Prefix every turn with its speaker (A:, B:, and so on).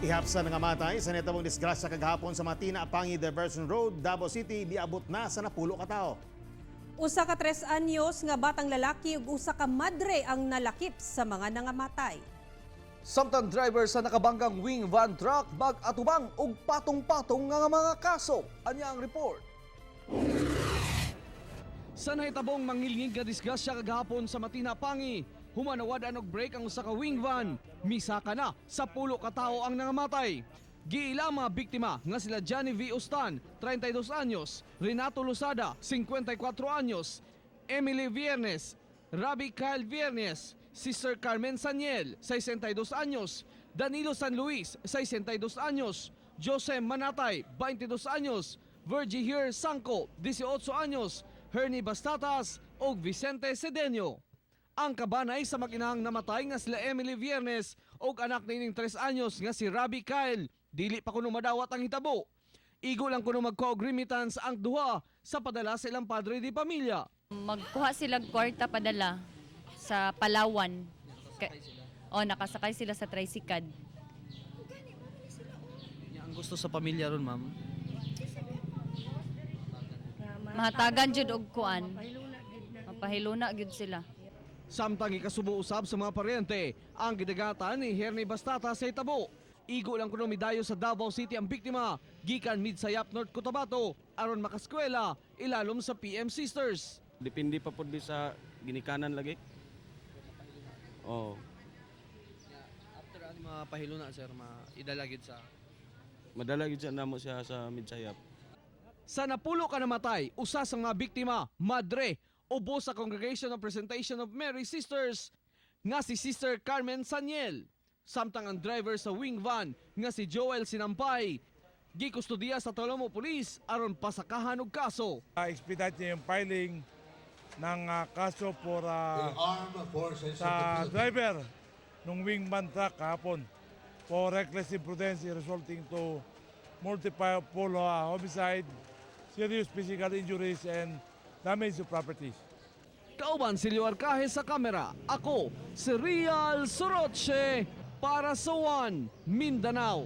A: Ihapsa nga matay sa netabong disgrasya kagahapon sa Matina Apangi Diversion Road, Davao City, biabot na sa napulo ka tao.
B: Usa ka 3 anyos nga batang lalaki ug usa ka madre ang nalakip sa mga nangamatay.
C: Samtang driver sa nakabanggang wing van truck bag-atubang ug patong-patong nga mga kaso. Anya ang report. Sa nahitabong mangilngig nga disgrasya kagahapon sa Matina Apangi, humanawadan og break ang usa ka wing van. Misaka na sa pulo ka tawo ang nangamatay. Giila mga biktima nga sila Johnny V. Ustan, 32 anyos, Renato Losada, 54 anyos, Emily Viernes, Rabi Kyle Viernes, Sister Carmen Saniel, 62 anyos, Danilo San Luis, 62 anyos, Jose Manatay, 22 anyos, Virgie Hier Sanco, 18 anyos, Hernie Bastatas o Vicente Sedeño. Ang kabanay sa makinahang namatay nga sila Emily Viernes o anak nining 3 anyos nga si Rabi Kyle, dili pa kuno madawat ang hitabo. Igo lang kuno magkuha og remittance ang duha sa padala sa ilang padre di pamilya.
D: Magkuha sila kwarta padala sa Palawan. Nakasakay sila sa tricycle.
C: Ang gusto sa pamilya ron, ma'am?
D: Mahatagan jud og kuan. Mapahiluna gyud sila.
C: Samtang ikasubo usab sa mga paryente, ang gidagatan ni Hernie Bastata sa hitabo. Igo lang kuno midayo sa Davao City ang biktima, gikan Midsayap North Cotabato, aron makaskwela, ilalom sa PM Sisters.
E: Depende pa po sa ginikanan lagi. Oh,
C: After ang mga pahiluna, sir, idalagid sa...
E: madala gid siya namo siya sa Midsayap.
C: Sa napulo ka namatay, usa sa mga biktima, madre, ubo sa Congregation of Presentation of Mary Sisters nga si Sister Carmen Saniel. Samtang ang driver sa wing van nga si Joel Sinampay, gikustudiya sa Tolomo Police aron pasakahan og kaso.
F: Expedite niya yung filing ng kaso for sa driver ng wing van truck kahapon for reckless imprudence resulting to multiple homicide, serious physical injuries, and damage to properties.
C: Kauban si Leo Arcaje sa kamera, ako si Real Soroche para sa One Mindanao.